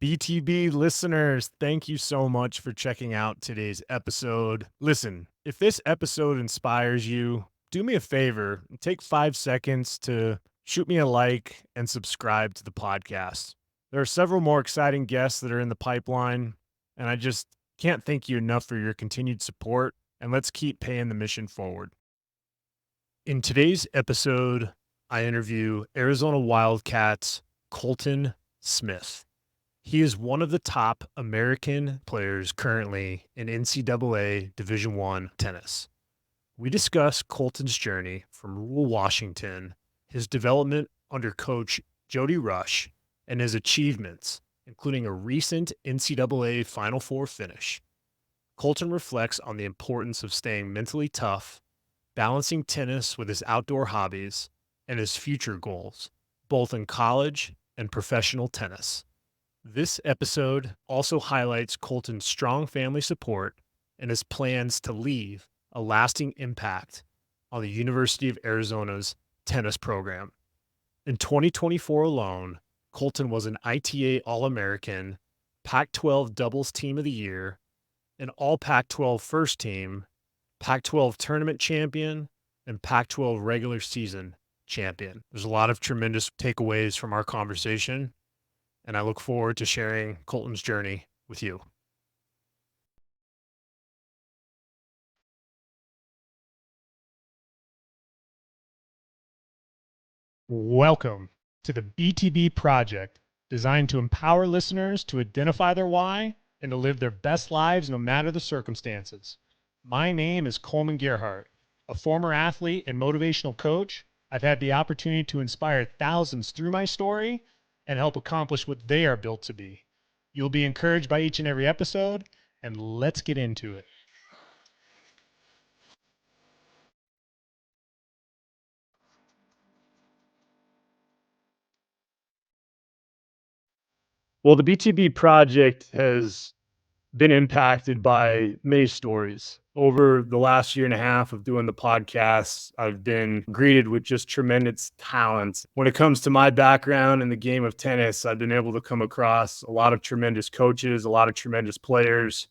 BTB listeners, thank you so much for checking out today's episode. Listen, if this episode inspires you, do me a favor and take 5 seconds to shoot me a like and subscribe to the podcast. There are several more exciting guests that are in the pipeline, and I just can't thank you enough for your continued support, and let's keep paying the mission forward. In today's episode, I interview Arizona Wildcats' Colton Smith. He is one of the top American players currently in NCAA Division I tennis. We discuss Colton's journey from rural Washington, his development under Coach Jody Rush, and his achievements, including a recent NCAA Final Four finish. Colton reflects on the importance of staying mentally tough, balancing tennis with his outdoor hobbies, and his future goals, both in college and professional tennis. This episode also highlights Colton's strong family support and his plans to leave a lasting impact on the University of Arizona's tennis program. In 2024 alone, Colton was an ITA All-American, Pac-12 Doubles Team of the Year, an All Pac-12 First Team, Pac-12 Tournament Champion, and Pac-12 Regular Season Champion. There's a lot of tremendous takeaways from our conversation, and I look forward to sharing Colton's journey with you. Welcome to the BTB Project, designed to empower listeners to identify their why and to live their best lives no matter the circumstances. My name is Kollman Gearhart, a former athlete and motivational coach. I've had the opportunity to inspire thousands through my story and help accomplish what they are built to be. You'll be encouraged by each and every episode, and let's get into it. Well, the BTB project has been impacted by many stories. Over the last year and a half of doing the podcast, I've been greeted with just tremendous talent. When it comes to my background in the game of tennis, I've been able to come across a lot of tremendous coaches, a lot of tremendous players.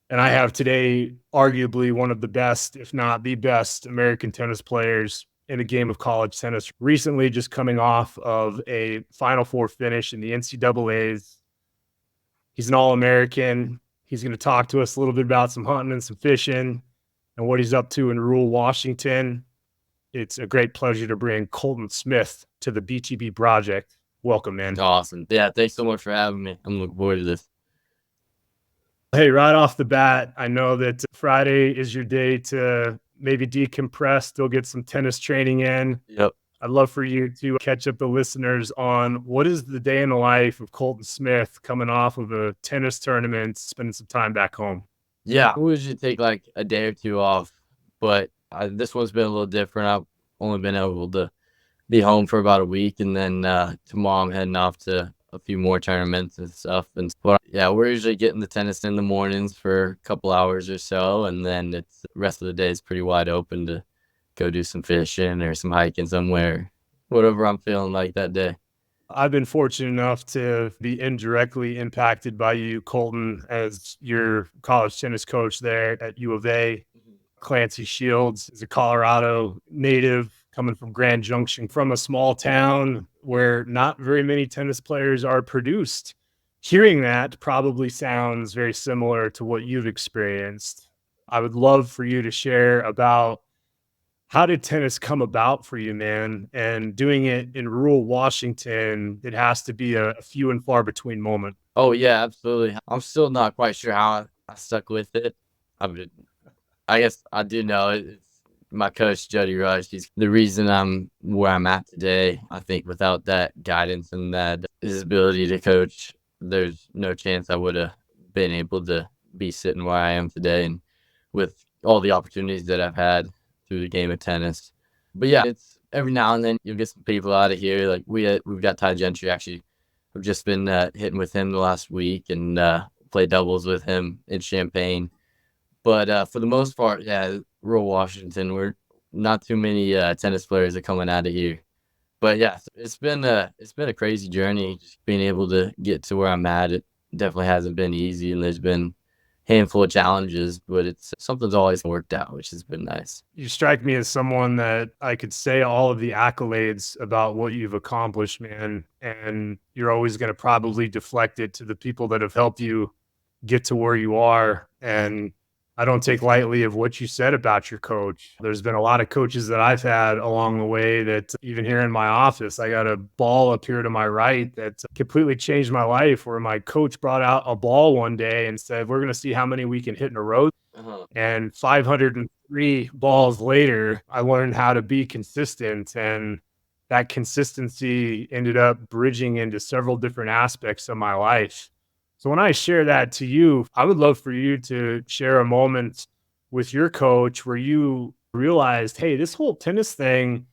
And I have today arguably one of the best, if not the best, American tennis players in the game of college tennis. Recently, just coming off of a Final Four finish in the NCAAs. He's an All-American. He's going to talk to us a little bit about some hunting and some fishing and what he's up to in rural Washington. It's a great pleasure to bring Colton Smith to the BTB Project. Welcome, man. Awesome. Yeah, thanks so much for having me. I'm looking forward to this. Hey, right off the bat, I know that Friday is your day to maybe decompress, still get some tennis training in. Yep. I'd love for you to catch up the listeners on what is the day in the life of Colton Smith coming off of a tennis tournament, spending some time back home. Yeah, we usually take like a day or two off, but this one's been a little different. I've only been able to be home for about a week, and then tomorrow I'm heading off to a few more tournaments and stuff. And but yeah, we're usually getting the tennis in the mornings for a couple hours or so, and then the rest of the day is pretty wide open to go do some fishing or some hiking somewhere, whatever I'm feeling like that day. I've been fortunate enough to be indirectly impacted by you, Colton, as your college tennis coach there at U of A. Clancy Shields is a Colorado native coming from Grand Junction, from a small town where not very many tennis players are produced. Hearing that probably sounds very similar to what you've experienced. I would love for you to share about how did tennis come about for you, man? And doing it in rural Washington, it has to be a few and far between moment. Oh, yeah, absolutely. I'm still not quite sure how I stuck with it. I guess I do know it's my coach, Jody Rush. He's the reason I'm where I'm at today. I think without that guidance and that his ability to coach, there's no chance I would have been able to be sitting where I am today, and with all the opportunities that I've had through the game of tennis. But yeah, it's every now and then you'll get some people out of here. Like we've got Ty Gentry. Actually, I've just been hitting with him the last week and played doubles with him in Champaign. But for the most part, yeah, rural Washington, we're not too many tennis players are coming out of here. But yeah, it's been a crazy journey just being able to get to where I'm at. It definitely hasn't been easy, and there's been a handful of challenges, but it's something's always worked out, which has been nice. You strike me as someone that I could say all of the accolades about what you've accomplished, man, and you're always going to probably deflect it to the people that have helped you get to where you are. And I don't take lightly of what you said about your coach. There's been a lot of coaches that I've had along the way that even here in my office, I got a ball up here to my right that completely changed my life. Where my coach brought out a ball one day and said, "We're going to see how many we can hit in a row." Uh-huh. And 503 balls later, I learned how to be consistent. And that consistency ended up bridging into several different aspects of my life. So when I share that to you, I would love for you to share a moment with your coach where you realized, hey, this whole tennis thing,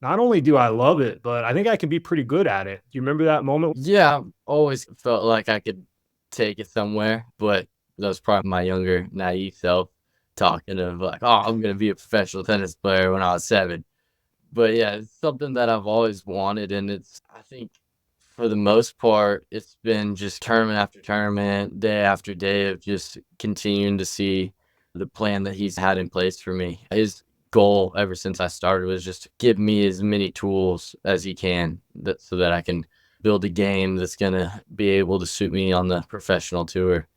not only do I love it, but I think I can be pretty good at it. Do you remember that moment? Yeah, I've always felt like I could take it somewhere, but that was probably my younger, naive self talking of like, "Oh, I'm gonna be a professional tennis player when I was 7." But yeah, it's something that I've always wanted, and I think for the most part, it's been just tournament after tournament, day after day of just continuing to see the plan that he's had in place for me. His goal ever since I started was just to give me as many tools as he can so that I can build a game that's gonna be able to suit me on the professional tour.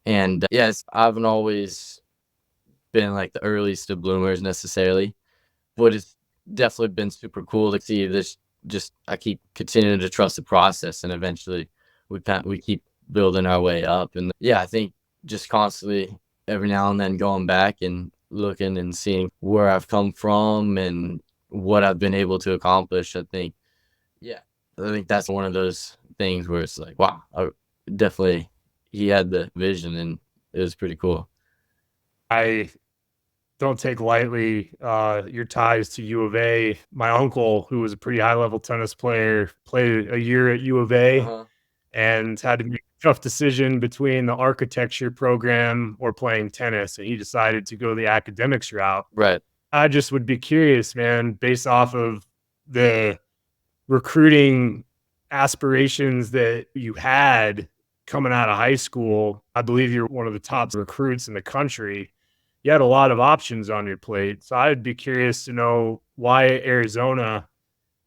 And yes, I haven't always been like the earliest of bloomers necessarily, but it's definitely been super cool to see this. Just I keep continuing to trust the process, and eventually we keep building our way up. And yeah, I think just constantly every now and then going back and looking and seeing where I've come from and what I've been able to accomplish. Yeah, I think that's one of those things where it's like, wow, definitely he had the vision, and it was pretty cool. I don't take lightly your ties to U of A. My uncle, who was a pretty high level tennis player, played a year at U of A Uh-huh. and had to make a tough decision between the architecture program or playing tennis. And he decided to go the academics route. Right. I just would be curious, man, based off of the recruiting aspirations that you had coming out of high school. I believe you're one of the top recruits in the country. You had a lot of options on your plate. So I'd be curious to know why Arizona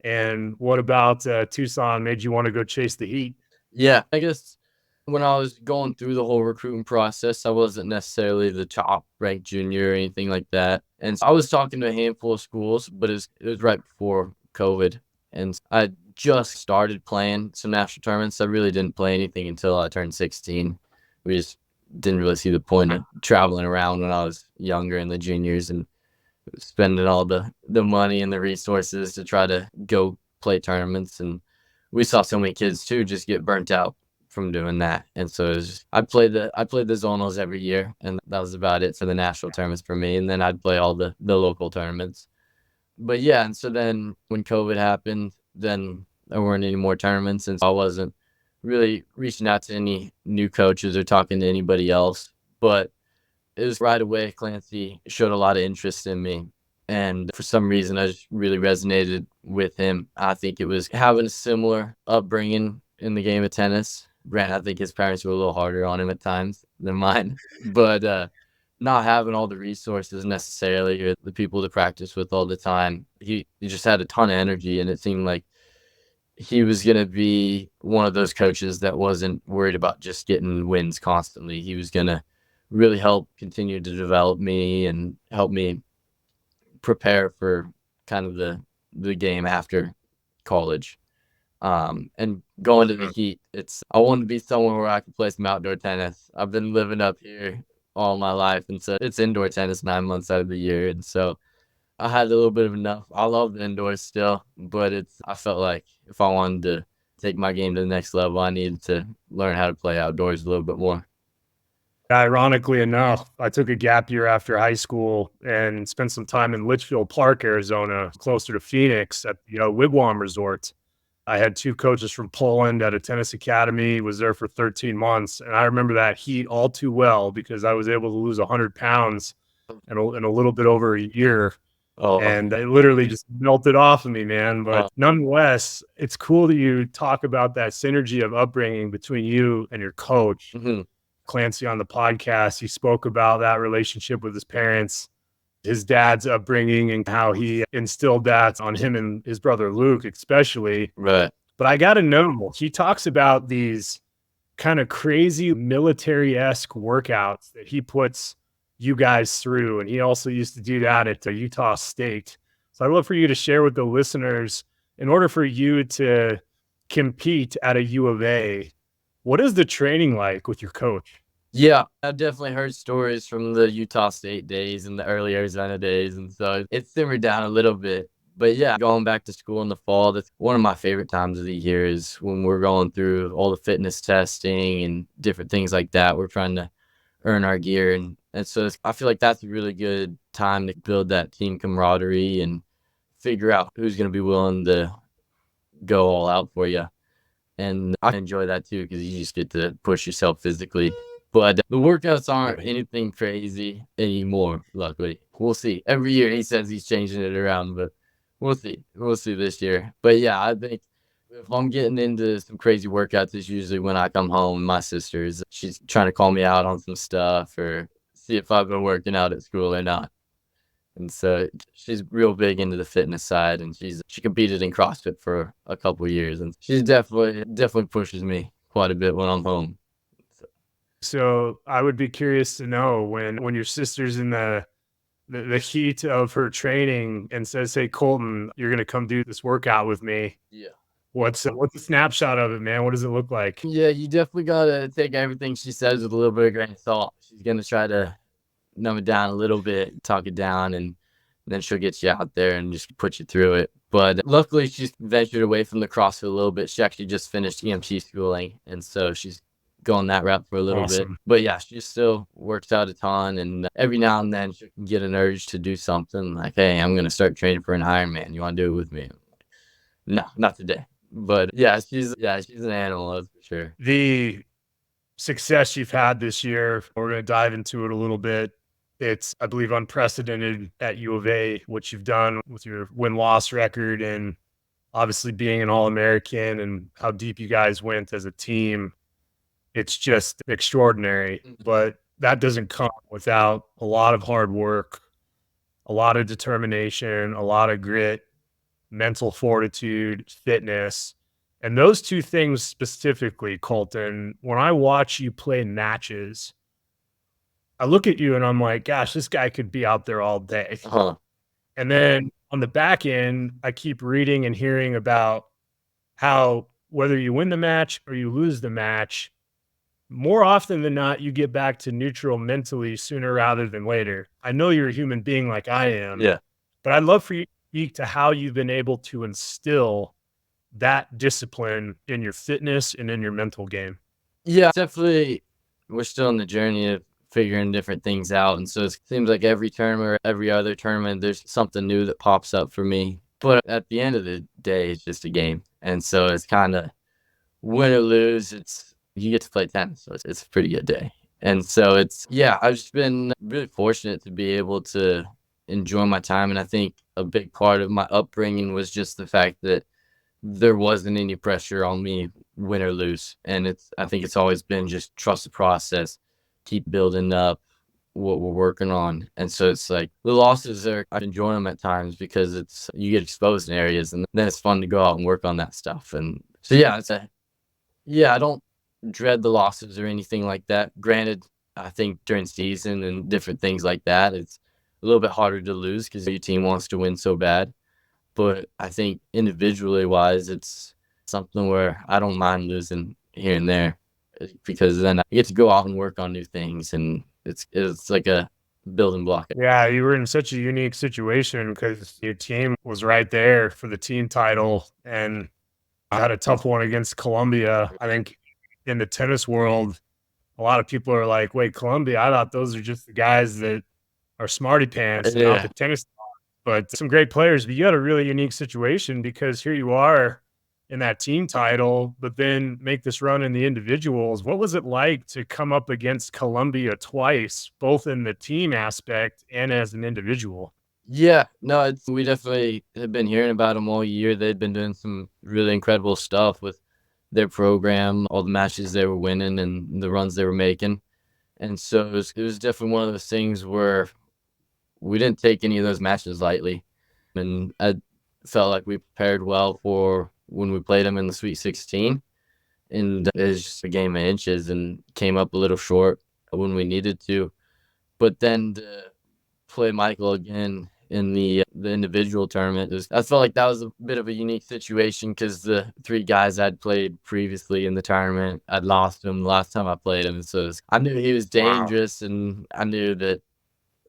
and what about Tucson made you want to go chase the heat? Yeah, I guess when I was going through the whole recruiting process, I wasn't necessarily the top ranked junior or anything like that. And I was talking to a handful of schools, but it was right before COVID. And I just started playing some national tournaments. I really didn't play anything until I turned 16. We just didn't really see the point of traveling around when I was younger in the juniors and spending all the money and the resources to try to go play tournaments. And we saw so many kids too just get burnt out from doing that. And so I played the zonals every year, and that was about it for the national tournaments for me. And then I'd play all the local tournaments. But yeah, and so then when COVID happened, then there weren't any more tournaments, and so I wasn't really reaching out to any new coaches or talking to anybody else. But it was right away Clancy showed a lot of interest in me, and for some reason, I just really resonated with him. I think it was having a similar upbringing in the game of tennis. Grant, I think his parents were a little harder on him at times than mine, but not having all the resources necessarily or the people to practice with all the time. He just had a ton of energy, and it seemed like he was going to be one of those coaches that wasn't worried about just getting wins constantly. He was going to really help continue to develop me and help me prepare for kind of the game after college. And going to the Heat, I wanted to be somewhere where I could play some outdoor tennis. I've been living up here all my life, and so it's indoor tennis 9 months out of the year, and so I had a little bit of enough. I love the indoors still, but I felt like if I wanted to take my game to the next level, I needed to learn how to play outdoors a little bit more. Ironically enough, I took a gap year after high school and spent some time in Litchfield Park, Arizona, closer to Phoenix at the Wigwam Resort. I had 2 coaches from Poland at a tennis academy, was there for 13 months, and I remember that heat all too well because I was able to lose 100 pounds in a little bit over a year. Oh, and it literally just melted off of me, man. But uh, nonetheless, it's cool that you talk about that synergy of upbringing between you and your coach, mhm, Clancy, on the podcast. He spoke about that relationship with his parents, his dad's upbringing, and how he instilled that on him and his brother Luke, especially. right. But I got to know, he talks about these kind of crazy military-esque workouts that he puts you guys through. And he also used to do that at Utah State. So I'd love for you to share with the listeners, in order for you to compete at a U of A, what is the training like with your coach? Yeah, I've definitely heard stories from the Utah State days and the early Arizona days, and so it simmered down a little bit. But yeah, going back to school in the fall, that's one of my favorite times of the year is when we're going through all the fitness testing and different things like that. We're trying to earn our gear, and so I feel like that's a really good time to build that team camaraderie and figure out who's going to be willing to go all out for you. And I enjoy that too because you just get to push yourself physically. But the workouts aren't anything crazy anymore, luckily. We'll see. Every year he says he's changing it around, but we'll see. We'll see this year. But yeah, I think if I'm getting into some crazy workouts, it's usually when I come home. My sister's, she's trying to call me out on some stuff or see if I've been working out at school or not. And so she's real big into the fitness side, and she competed in CrossFit for a couple of years, and she's definitely pushes me quite a bit when I'm home. So, So I would be curious to know, when your sister's in the heat of her training and says, "Hey, Colton, you're gonna come do this workout with me." yeah. What's a snapshot of it, man? What does it look like? Yeah, you definitely gotta take everything she says with a little bit of grain of salt. She's gonna try to numb it down a little bit, talk it down, and then she'll get you out there and just put you through it. But luckily, she's ventured away from the CrossFit a little bit. She actually just finished EMT schooling, and so she's going that route for a little bit. Awesome. But yeah, she still works out a ton, and every now and then she can get an urge to do something like, "Hey, I'm gonna start training for an Ironman. You want to do it with me?" No, not today. But yeah, she's an animal, that's for sure. The success you've had this year, we're gonna dive into it a little bit. It's, I believe, unprecedented at U of A, what you've done with your win-loss record and obviously being an All-American and how deep you guys went as a team. It's just extraordinary, Mhm. but that doesn't come without a lot of hard work, a lot of determination, a lot of grit, mental fortitude, fitness. And those two things specifically, Colton, when I watch you play matches, I look at you and I'm like, gosh, this guy could be out there all day. Uh-huh. And then on the back end, I keep reading and hearing about how, whether you win the match or you lose the match, more often than not, you get back to neutral mentally sooner rather than later. I know you're a human being like I am, Yeah. but I'd love for you to speak to how you've been able to instill that discipline in your fitness and in your mental game. Yeah, definitely. We're still on the journey of figuring different things out. And so it seems like every term or every other tournament, there's something new that pops up for me. But at the end of the day, it's just a game. And so it's kind of win or lose, it's you get to play tennis. So it's a pretty good day. And so yeah, I've just been really fortunate to be able to enjoy my time. And I think a big part of my upbringing was just the fact that there wasn't any pressure on me, win or lose. And I think it's always been just trust the process, keep building up what we're working on. And so it's like the losses I enjoy them at times because you get exposed in areas and then it's fun to go out and work on that stuff. And so yeah, I don't dread the losses or anything like that. Granted, I think during season and different things like that, it's a little bit harder to lose because your team wants to win so bad. But I think individually wise, it's something where I don't mind losing here and there because then I get to go out and work on new things, and it's like a building block. Yeah, you were in such a unique situation because your team was right there for the team title and had a tough one against Columbia. I think in the tennis world, a lot of people are like, wait, Columbia, I thought those are just the guys that are smarty pants and not the Yeah. tennis. But some great players, but you had a really unique situation because here you are in that team title, but then make this run in the individuals. What was it like to come up against Columbia twice, both in the team aspect and as an individual? Yeah, no, we definitely have been hearing about them all year. They've been doing some really incredible stuff with their program, all the matches they were winning and the runs they were making. And so it was definitely one of those things where we didn't take any of those matches lightly. And I felt like we prepared well for when we played them in the Sweet 16. And it was just a game of inches and came up a little short when we needed to. But then to play Michael again in the individual tournament, I felt like that was a bit of a unique situation because the three guys I'd played previously in the tournament, I'd lost him the last time I played him. So I knew he was Wow. dangerous, and I knew that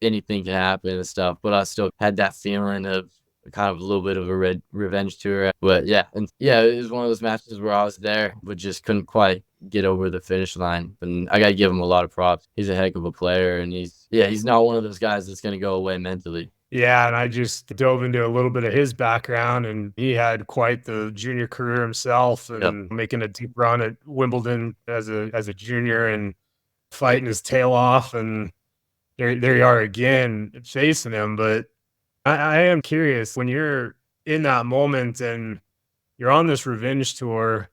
anything could happen and stuff, but I still had that feeling of kind of a little bit of a revenge tour. But yeah, and yeah, it was one of those matches where I was there, but just couldn't quite get over the finish line. And I got to give him a lot of props. He's a heck of a player, and he's not one of those guys that's going to go away mentally. Yeah, and I just dove into a little bit of his background, and he had quite the junior career himself, Yep. and making a deep run at Wimbledon as a junior and fighting his tail off, and there you are again facing him. But I am curious when you're in that moment and you're on this revenge tour,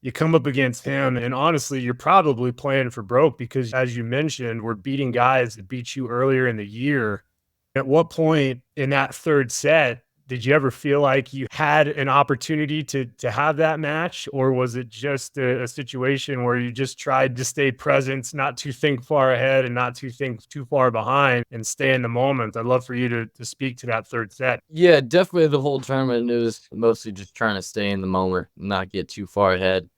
you come up against him, and honestly, you're probably playing for broke because, as you mentioned, we're beating guys that beat you earlier in the year. At what point in that third set did you ever feel like you had an opportunity to have that match, or was it just a situation where you just tried to stay present, not to think far ahead and not to think too far behind and stay in the moment? I'd love for you to speak to that third set. Yeah, definitely the whole tournament, it was mostly just trying to stay in the moment, not get too far ahead.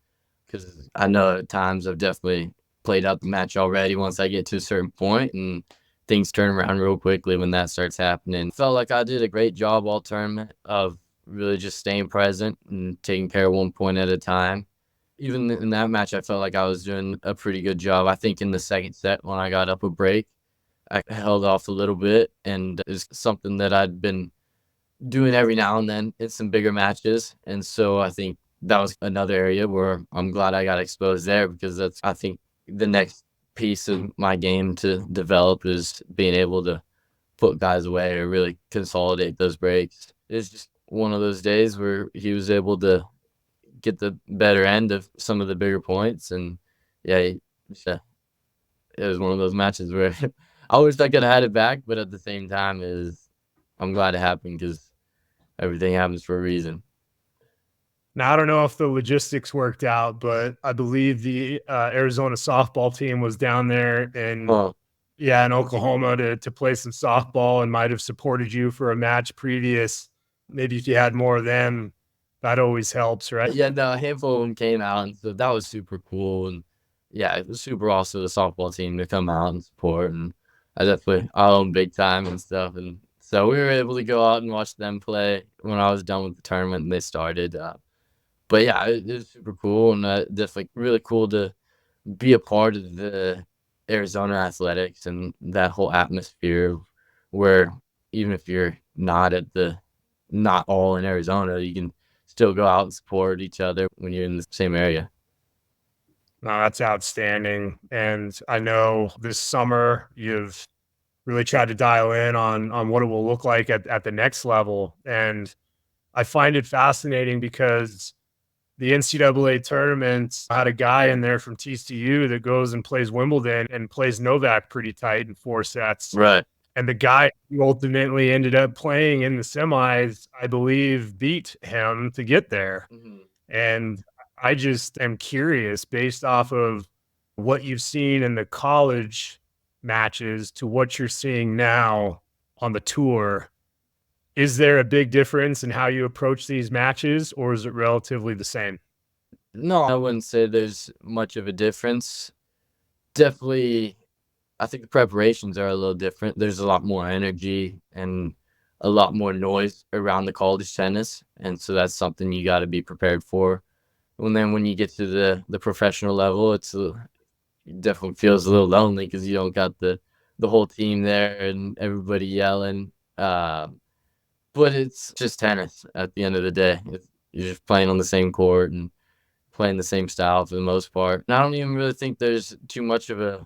Because I know at times I've definitely played out the match already once I get to a certain point, and things turn around real quickly when that starts happening. Felt like I did a great job all tournament of really just staying present and taking care of one point at a time. Even in that match, I felt like I was doing a pretty good job. I think in the second set, when I got up a break, I held off a little bit, and it's something that I'd been doing every now and then in some bigger matches. And so I think that was another area where I'm glad I got exposed there, because that's, I think, the next piece of my game to develop is being able to put guys away or really consolidate those breaks. It's just one of those days where he was able to get the better end of some of the bigger points. And yeah, yeah, it was one of those matches where I wish I could have had it back, but at the same time, I'm glad it happened because everything happens for a reason. Now, I don't know if the logistics worked out, but I believe the Arizona softball team was down there in Oh, yeah, in Oklahoma to play some softball and might have supported you for a match previous. Maybe if you had more of them, that always helps, right? yeah, no, a handful of them came out, and so that was super cool. And yeah, it was super awesome the softball team to come out and support. And I definitely I own big time and stuff. And so we were able to go out and watch them play when I was done with the tournament and they started. But yeah, it was super cool, and definitely really cool to be a part of the Arizona athletics and that whole atmosphere where even if you're not all in Arizona, you can still go out and support each other when you're in the same area. No, that's outstanding. And I know this summer you've really tried to dial in on what it will look like at the next level. And I find it fascinating because the NCAA tournament had a guy in there from TCU that goes and plays Wimbledon and plays Novak pretty tight in 4 sets. Right. And the guy who ultimately ended up playing in the semis, I believe, beat him to get there. Mhm. And I just am curious based off of what you've seen in the college matches to what you're seeing now on the tour. Is there a big difference in how you approach these matches, or is it relatively the same? No, I wouldn't say there's much of a difference. Definitely, I think the preparations are a little different. There's a lot more energy and a lot more noise around the college tennis, and so that's something you got to be prepared for. And then when you get to the professional level, it definitely feels a little lonely because you don't got the whole team there and everybody yelling. But it's just tennis at the end of the day. You're just playing on the same court and playing the same style for the most part. And I don't even really think there's too much of a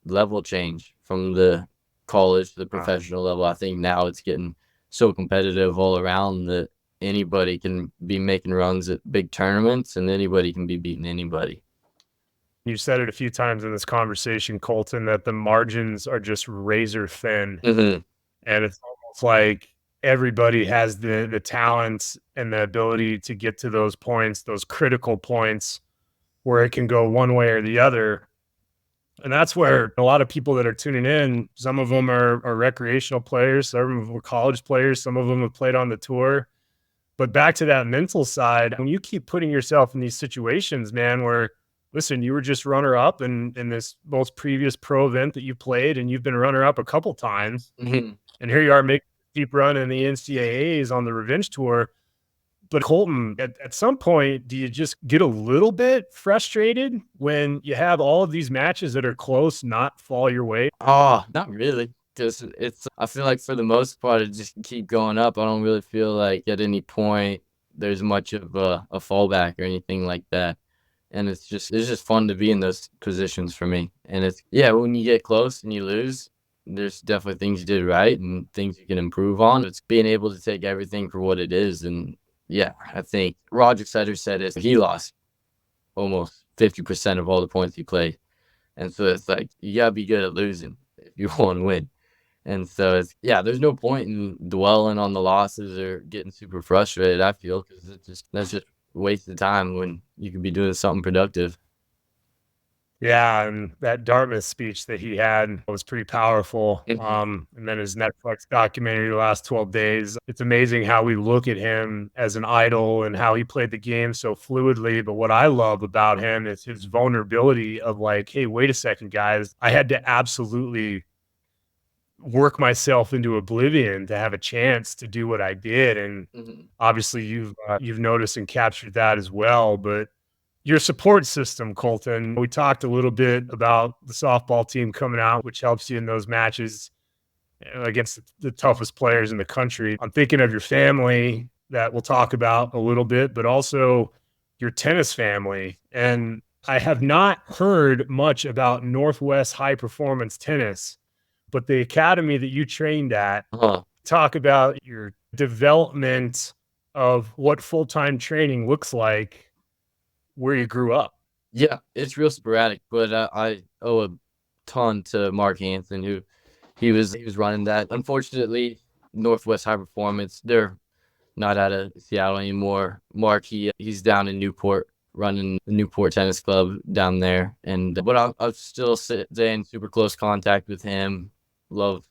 level change from the college to the professional level. I think now it's getting so competitive all around that anybody can be making runs at big tournaments and anybody can be beating anybody. You said it a few times in this conversation, Colton, that the margins are just razor thin. Mm-hmm. And it's almost like everybody has the talent and the ability to get to those points, those critical points where it can go one way or the other. And that's where a lot of people that are tuning in, some of them are recreational players, some of them were college players, some of them have played on the tour. But back to that mental side, when you keep putting yourself in these situations, man, where listen, you were just runner up in this most previous pro event that you played, and you've been runner up a couple times. Mm-hmm. And here you are making a deep run in the NCAAs on the revenge tour. But Colton, at some point, do you just get a little bit frustrated when you have all of these matches that are close not fall your way? Oh, not really. Because I feel like for the most part, it just keep going up. I don't really feel like at any point there's much of a fallback or anything like that. And it's just fun to be in those positions for me. And yeah, when you get close and you lose, there's definitely things you did right and things you can improve on. It's being able to take everything for what it is. And yeah, I think Roger Federer said it. He lost almost 50% of all the points he played. And so it's like, you got to be good at losing if you want to win. And so there's no point in dwelling on the losses or getting super frustrated, I feel, because that's just a waste of time when you could be doing something productive. Yeah, and that Dartmouth speech that he had was pretty powerful. Mhm. And then his Netflix documentary, The Last 12 Days. It's amazing how we look at him as an idol and how he played the game so fluidly. But what I love about him is his vulnerability of like, hey, wait a second, guys. I had to absolutely work myself into oblivion to have a chance to do what I did. And Mhm. obviously you've noticed and captured that as well. But your support system, Colton. We talked a little bit about the softball team coming out, which helps you in those matches against the toughest players in the country. I'm thinking of your family that we'll talk about a little bit, but also your tennis family. And I have not heard much about Northwest High Performance Tennis, but the academy that you trained at, Uh-huh. talk about your development of what full-time training looks like where you grew up. Yeah, it's real sporadic, but I owe a ton to Mark Hansen, who he was running that. Unfortunately, Northwest High Performance, they're not out of Seattle anymore. Mark, he's down in Newport, running the Newport Tennis Club down there. And but I'll still stay in super close contact with him. Love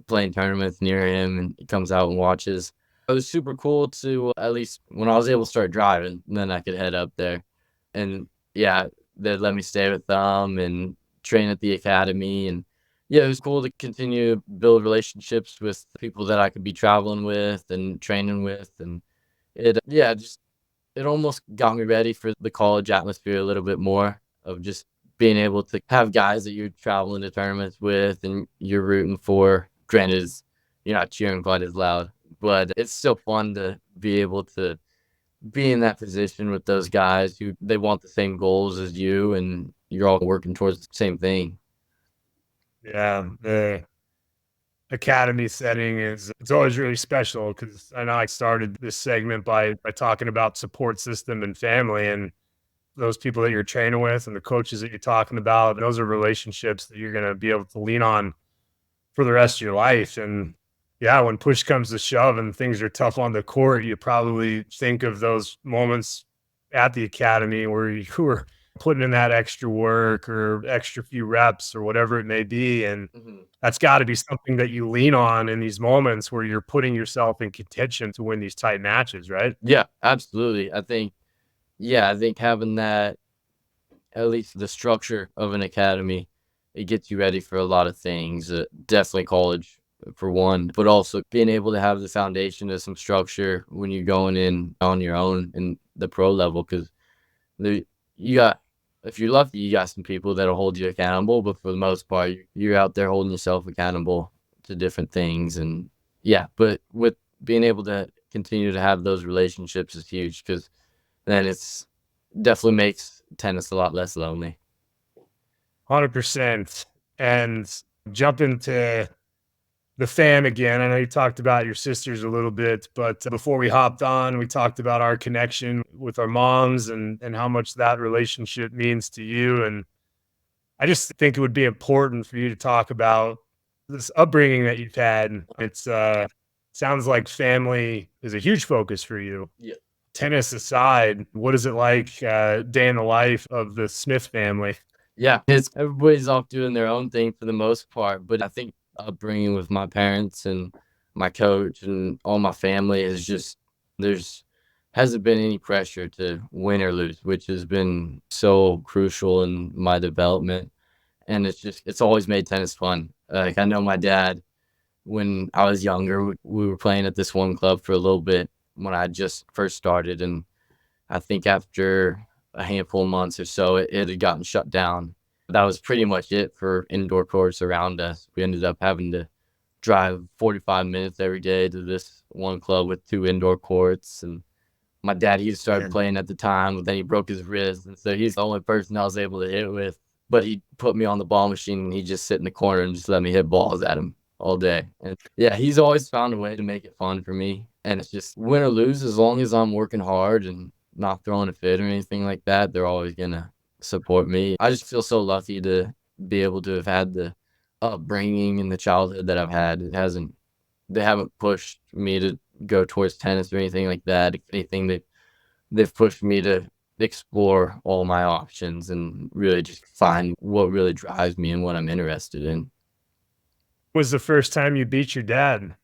playing tournaments near him, and he comes out and watches. It was super cool to at least when I was able to start driving, then I could head up there. And yeah, they'd let me stay with them and train at the academy. And yeah, it was cool to continue to build relationships with people that I could be traveling with and training with. And it almost got me ready for the college atmosphere a little bit more, of just being able to have guys that you're traveling to tournaments with and you're rooting for. Granted, you're not cheering quite as loud, but it's still fun to be able to be in that position with those guys who they want the same goals as you and you're all working towards the same thing. Yeah, the academy setting is it's always really special because I know I started this segment by talking about support system and family and those people that you're training with and the coaches that you're talking about. Those are relationships that you're going to be able to lean on for the rest of your life. And yeah, when push comes to shove and things are tough on the court, you probably think of those moments at the academy where you were putting in that extra work or extra few reps or whatever it may be. And Mhm. that's got to be something that you lean on in these moments where you're putting yourself in contention to win these tight matches, right? Yeah, absolutely. I think having that, at least the structure of an academy, it gets you ready for a lot of things. Definitely college for one, but also being able to have the foundation of some structure when you're going in on your own in the pro level. Because you got, if you're lucky, you got some people that'll hold you accountable. But for the most part, you're out there holding yourself accountable to different things. And yeah, but with being able to continue to have those relationships is huge, because then it's definitely makes tennis a lot less lonely. 100%. And jump into the fam again. I know you talked about your sisters a little bit, but before we hopped on, we talked about our connection with our moms and how much that relationship means to you. And I just think it would be important for you to talk about this upbringing that you've had. It's sounds like family is a huge focus for you. Yeah. Tennis aside, what is it like day in the life of the Smith family? Yeah, it's everybody's off doing their own thing for the most part, but I think upbringing with my parents and my coach and all my family is just there's hasn't been any pressure to win or lose, which has been so crucial in my development. And it's always made tennis fun. Like I know my dad when I was younger, we were playing at this one club for a little bit when I just first started, and I think after a handful of months or so, it had gotten shut down. That was pretty much it for indoor courts around us. We ended up having to drive 45 minutes every day to this one club with 2 indoor courts. And my dad, he started playing at the time, but then he broke his wrist. And so he's the only person I was able to hit with. But he put me on the ball machine and he just sit in the corner and just let me hit balls at him all day. And yeah, he's always found a way to make it fun for me. And it's just win or lose, as long as I'm working hard and not throwing a fit or anything like that, they're always gonna support me. I just feel so lucky to be able to have had the upbringing and the childhood that I've had. They haven't pushed me to go towards tennis or anything like that. If anything, they've pushed me to explore all my options and really just find what really drives me and what I'm interested in. Was the first time you beat your dad?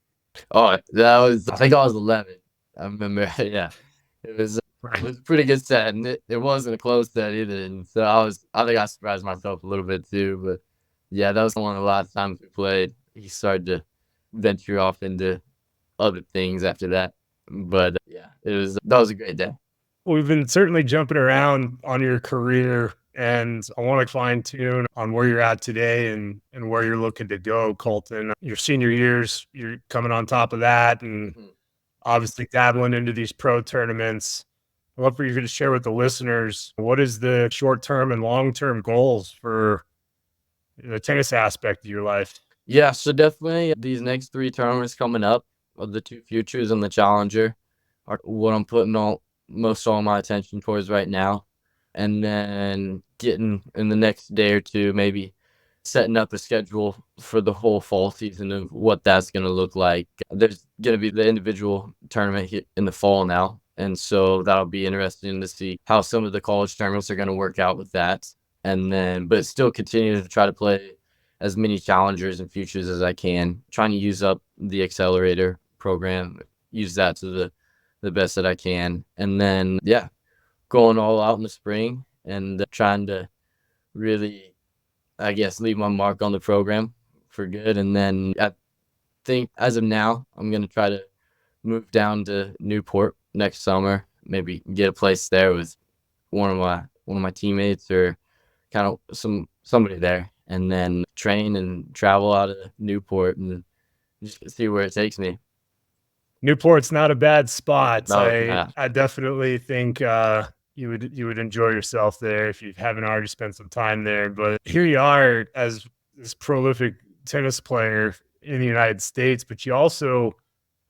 Oh, that was I think I was 11. I remember, yeah. It was a pretty good set, and it wasn't a close set either. And so I think I surprised myself a little bit too. But yeah, that was one of the last times we played. He started to venture off into other things after that. But yeah, that was a great day. We've been certainly jumping around on your career, and I want to fine tune on where you're at today and where you're looking to go, Colton. Your senior years, you're coming on top of that, and obviously dabbling into these pro tournaments. I'd love for you to share with the listeners what is the short term and long term goals for the tennis aspect of your life. Yeah, so definitely these next 3 tournaments coming up, of the 2 futures and the challenger, are what I'm putting all my attention towards right now. And then getting in the next day or 2, maybe setting up a schedule for the whole fall season of what that's going to look like. There's going to be the individual tournament in the fall now. And so that'll be interesting to see how some of the college tournaments are going to work out with that. And then, but still continue to try to play as many challengers and futures as I can, trying to use up the accelerator program, use that to the best that I can. And then, yeah, going all out in the spring and trying to really, I guess, leave my mark on the program for good. And then I think as of now, I'm going to try to move down to Newport next summer, maybe get a place there with one of my teammates or kind of somebody there, and then train and travel out of Newport and just see where it takes me. Newport's not a bad spot. No, yeah. I definitely think you would enjoy yourself there if you haven't already spent some time there. But here you are as this prolific tennis player in the United States, but you also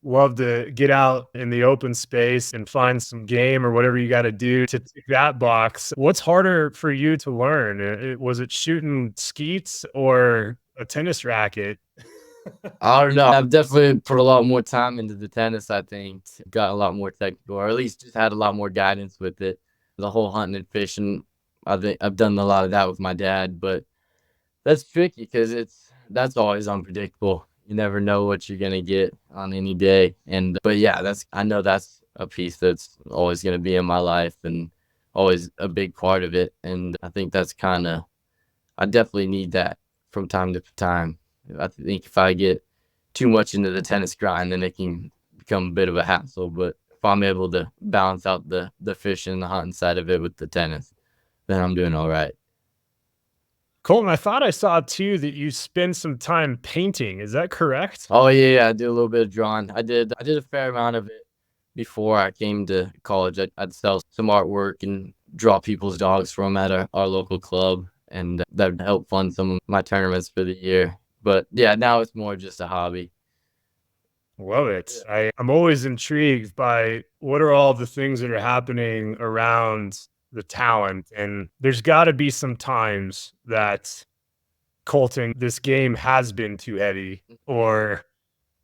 love to get out in the open space and find some game or whatever you got to do to tick that box. What's harder for you to learn? Was it shooting skeets or a tennis racket? I don't know. I've definitely put a lot more time into the tennis, I think. Got a lot more technical, or at least just had a lot more guidance with it. The whole hunting and fishing, I think I've done a lot of that with my dad, but that's tricky because that's always unpredictable. You never know what you're gonna get on any day. And but yeah, I know that's a piece that's always gonna be in my life and always a big part of it. And I think that's I definitely need that from time to time. I think if I get too much into the tennis grind, then it can become a bit of a hassle. But if I'm able to balance out the fishing and the hunting side of it with the tennis, then I'm doing all right. Colton, I thought I saw too that you spend some time painting. Is that correct? Oh yeah, I do a little bit of drawing. I did a fair amount of it before I came to college. I'd sell some artwork and draw people's dogs from at our local club, and that would help fund some of my tournaments for the year. But yeah, now it's more just a hobby. Love it. I'm always intrigued by what are all the things that are happening around the talent. And there's got to be some times that Colton, this game has been too heavy, or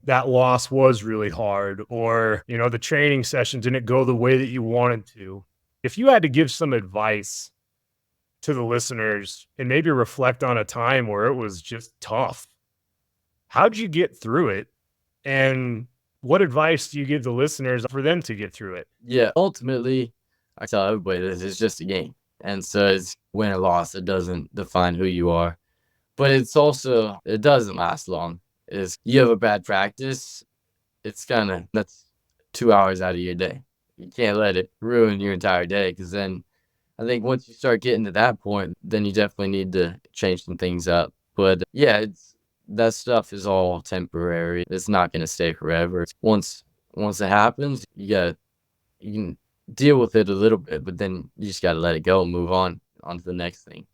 that loss was really hard, or, the training session didn't go the way that you wanted to. If you had to give some advice to the listeners and maybe reflect on a time where it was just tough, how'd you get through it? And what advice do you give the listeners for them to get through it? Yeah, ultimately, I tell everybody this is just a game. And so it's win or loss. It doesn't define who you are. But it's also, it doesn't last long. Is you have a bad practice, it's kind of, that's 2 hours out of your day. You can't let it ruin your entire day, because then I think once you start getting to that point, then you definitely need to change some things up. But yeah, that stuff is all temporary. It's not going to stay forever. Once it happens, you can deal with it a little bit, but then you just got to let it go and move on to the next thing.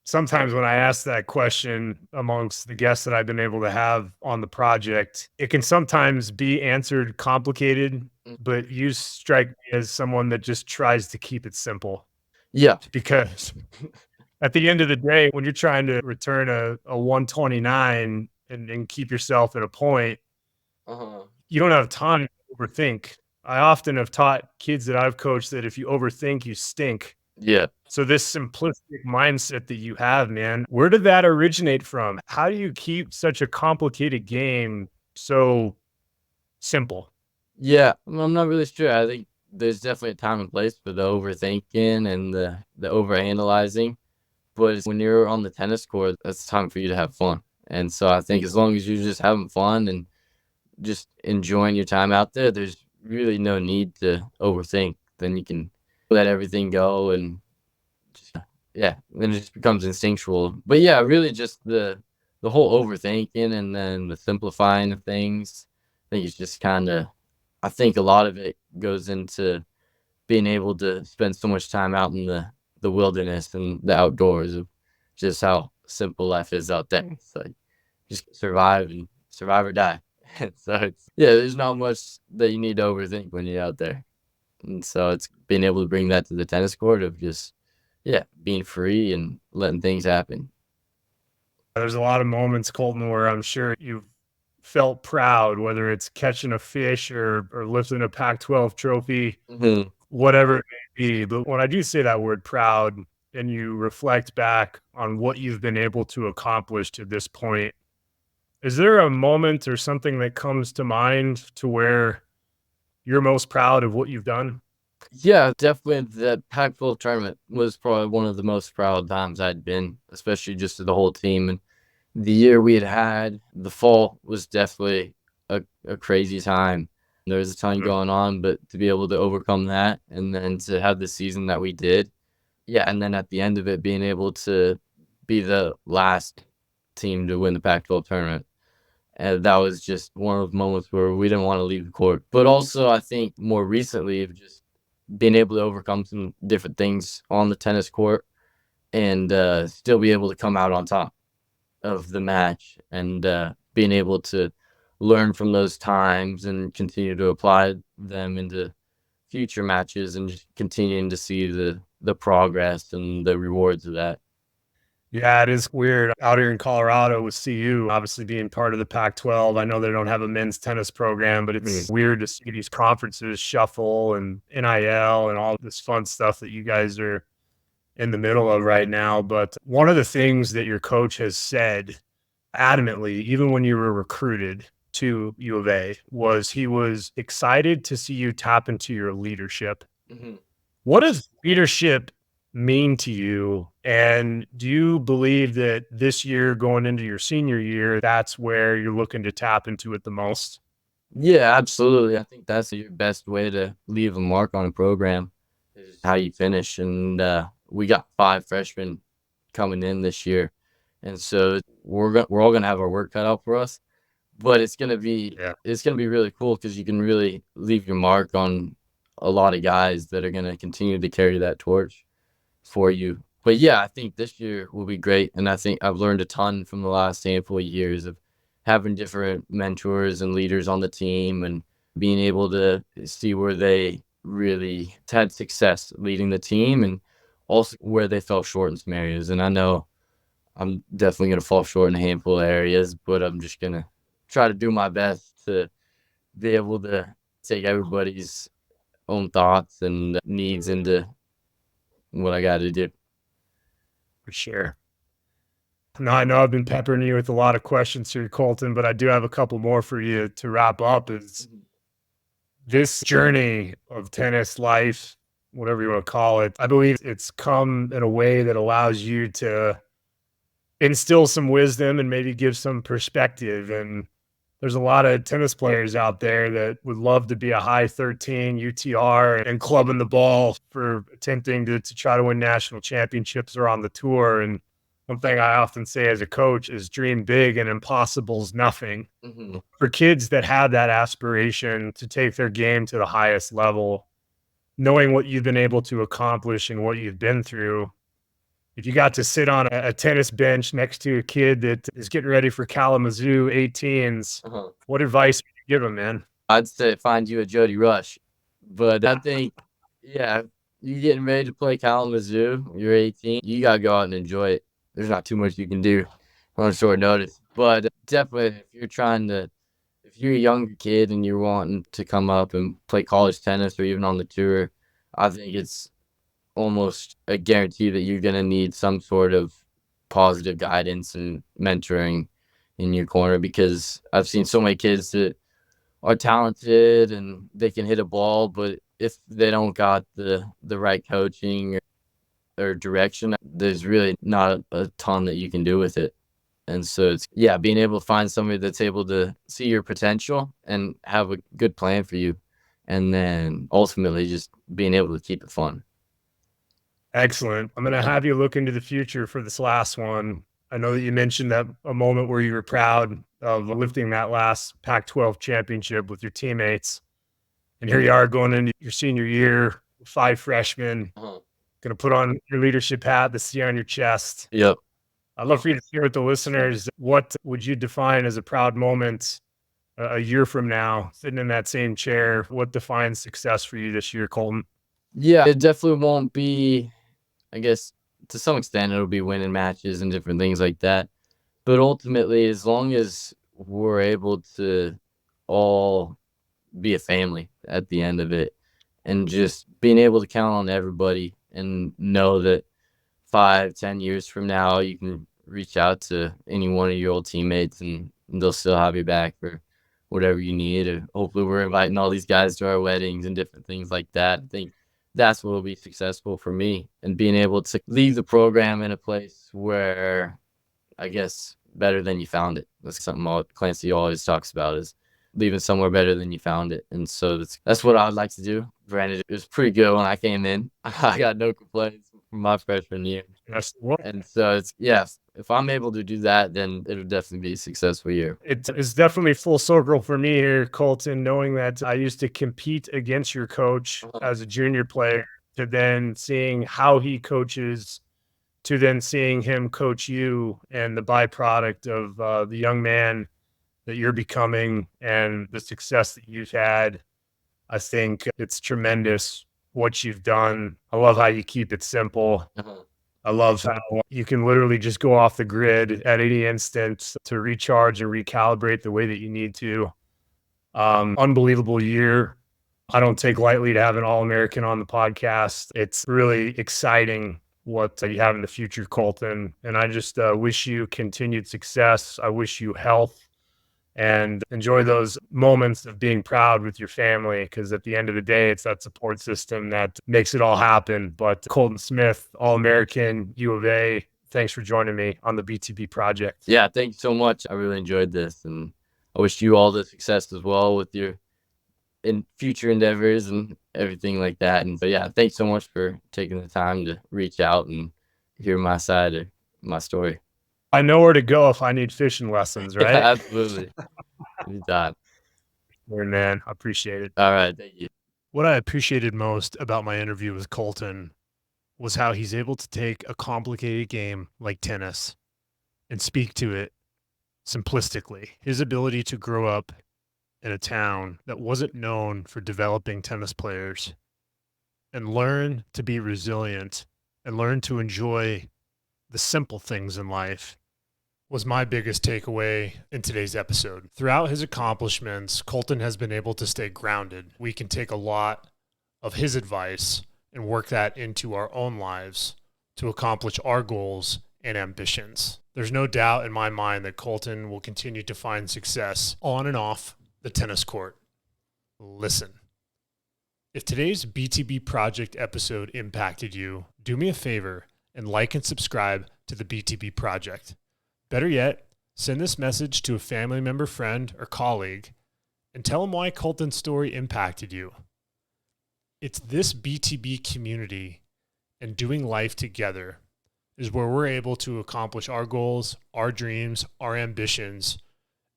Sometimes when I ask that question amongst the guests that I've been able to have on the project, it can sometimes be answered complicated, but you strike me as someone that just tries to keep it simple. Yeah. Because at the end of the day, when you're trying to return a 129 and keep yourself at a point, Uh-huh. you don't have time to overthink. I often have taught kids that I've coached that if you overthink, you stink. Yeah. So this simplistic mindset that you have, man, where did that originate from? How do you keep such a complicated game so simple? Yeah. I'm not really sure. I think there's definitely a time and place for the overthinking and the overanalyzing. But when you're on the tennis court, that's time for you to have fun. And so I think as long as you're just having fun and just enjoying your time out there, there's really no need to overthink. Then you can let everything go and just, yeah, then it just becomes instinctual. But yeah, really just the whole overthinking and then the simplifying of things. I think it's just kind of, I think a lot of it goes into being able to spend so much time out in the wilderness and the outdoors of just how simple life is out there. It's like just survive or die. So it's, yeah, there's not much that you need to overthink when you're out there. And so it's being able to bring that to the tennis court of just, yeah, being free and letting things happen. There's a lot of moments, Colton, where I'm sure you've felt proud, whether it's catching a fish or lifting a Pac-12 trophy, Hmm. whatever it may be. But when I do say that word proud and you reflect back on what you've been able to accomplish to this point, is there a moment or something that comes to mind to where you're most proud of what you've done? Yeah, definitely the Pac-12 tournament was probably one of the most proud times I'd been, especially just to the whole team. And the year we had, the fall was definitely a crazy time. There was a ton Mm. going on, but to be able to overcome that and then to have the season that we did, yeah, and then at the end of it, being able to be the last team to win the Pac-12 tournament. And that was just one of the moments where we didn't want to leave the court. But also, I think more recently, of just being able to overcome some different things on the tennis court and still be able to come out on top of the match and being able to learn from those times and continue to apply them into future matches and just continuing to see the progress and the rewards of that. Yeah, it is weird out here in Colorado with CU, obviously being part of the Pac-12. I know they don't have a men's tennis program, but it's weird to see these conferences shuffle and NIL and all this fun stuff that you guys are in the middle of right now. But one of the things that your coach has said adamantly, even when you were recruited to U of A, was he was excited to see you tap into your leadership. Mhm. What does leadership mean to you? And do you believe that this year going into your senior year, that's where you're looking to tap into it the most? Yeah, absolutely. I think that's your best way to leave a mark on a program is how you finish. And we got 5 freshmen coming in this year, and so we're all gonna have our work cut out for us. But Yeah. it's gonna be really cool because you can really leave your mark on a lot of guys that are gonna continue to carry that torch for you But yeah, I think this year will be great. And I think I've learned a ton from the last handful of years of having different mentors and leaders on the team and being able to see where they really had success leading the team and also where they fell short in some areas. And I know I'm definitely going to fall short in a handful of areas, but I'm just going to try to do my best to be able to take everybody's own thoughts and needs into what I got to do. For sure. No, I know I've been peppering you with a lot of questions here, Colton, but I do have a couple more for you to wrap up. Is this journey of tennis life, whatever you want to call it, I believe it's come in a way that allows you to instill some wisdom and maybe give some perspective. And there's a lot of tennis players out there that would love to be a high 13 UTR and clubbing the ball for attempting to try to win national championships or on the tour. And one thing I often say as a coach is dream big and impossible's nothing. Mm-hmm. For kids that have that aspiration to take their game to the highest level, knowing what you've been able to accomplish and what you've been through, if you got to sit on a tennis bench next to a kid that is getting ready for Kalamazoo 18s, what advice would you give him, man? I'd say find you a Jody Rush. But I think, yeah, you getting ready to play Kalamazoo, you're 18, you got to go out and enjoy it. There's not too much you can do on short notice. But definitely, if you're a younger kid and you're wanting to come up and play college tennis or even on the tour, I think it's almost a guarantee that you're going to need some sort of positive guidance and mentoring in your corner, because I've seen so many kids that are talented and they can hit a ball, but if they don't got the right coaching or direction, there's really not a ton that you can do with it. And so it's, yeah, being able to find somebody that's able to see your potential and have a good plan for you, and then ultimately just being able to keep it fun. Excellent. I'm going to have you look into the future for this last one. I know that you mentioned that a moment where you were proud of lifting that last Pac-12 championship with your teammates. And here you are going into your senior year, 5 freshmen, going to put on your leadership hat, the C on your chest. Yep. I'd love for you to share with the listeners, what would you define as a proud moment a year from now, sitting in that same chair? What defines success for you this year, Colton? Yeah, it definitely won't be, I guess, to some extent, it'll be winning matches and different things like that. But ultimately, as long as we're able to all be a family at the end of it, and just being able to count on everybody and know that 5-10 years from now, you can reach out to any one of your old teammates and they'll still have your back for whatever you need. Or hopefully we're inviting all these guys to our weddings and different things like that. I think that's what will be successful for me, and being able to leave the program in a place where, I guess, better than you found it. That's something Clancy always talks about, is leaving somewhere better than you found it. And so that's what I would like to do. Granted, it was pretty good when I came in. I got no complaints from my freshman year. That's the one. And so it's, yes, if I'm able to do that, then it'll definitely be a successful year. It's definitely full circle for me here, Colton, knowing that I used to compete against your coach as a junior player, to then seeing how he coaches, to then seeing him coach you, and the byproduct of the young man that you're becoming and the success that you've had. I think it's tremendous what you've done. I love how you keep it simple. I love how you can literally just go off the grid at any instant to recharge and recalibrate the way that you need to. Unbelievable year. I don't take lightly to have an All-American on the podcast. It's really exciting what you have in the future, Colton. And I just wish you continued success. I wish you health, and enjoy those moments of being proud with your family, because at the end of the day, it's that support system that makes it all happen. But Colton Smith, All-American, U of A, thanks for joining me on the BTB Project. Yeah, thank you so much. I really enjoyed this, and I wish you all the success as well with your future endeavors and everything like that. And so, yeah, thanks so much for taking the time to reach out and hear my side of my story. I know where to go if I need fishing lessons, right? Yeah, absolutely. Anytime. Man, I appreciate it. All right, thank you. What I appreciated most about my interview with Colton was how he's able to take a complicated game like tennis and speak to it simplistically. His ability to grow up in a town that wasn't known for developing tennis players and learn to be resilient and learn to enjoy the simple things in life was my biggest takeaway in today's episode. Throughout his accomplishments, Colton has been able to stay grounded. We can take a lot of his advice and work that into our own lives to accomplish our goals and ambitions. There's no doubt in my mind that Colton will continue to find success on and off the tennis court. Listen, if today's BTB Project episode impacted you, do me a favor and like and subscribe to the BTB Project. Better yet, send this message to a family member, friend, or colleague and tell them why Colton's story impacted you. It's this BTB community and doing life together is where we're able to accomplish our goals, our dreams, our ambitions,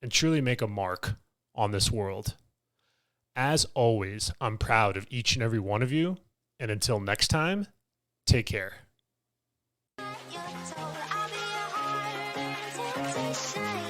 and truly make a mark on this world. As always, I'm proud of each and every one of you. And until next time, take care. You're told I'll be your heart, temptation.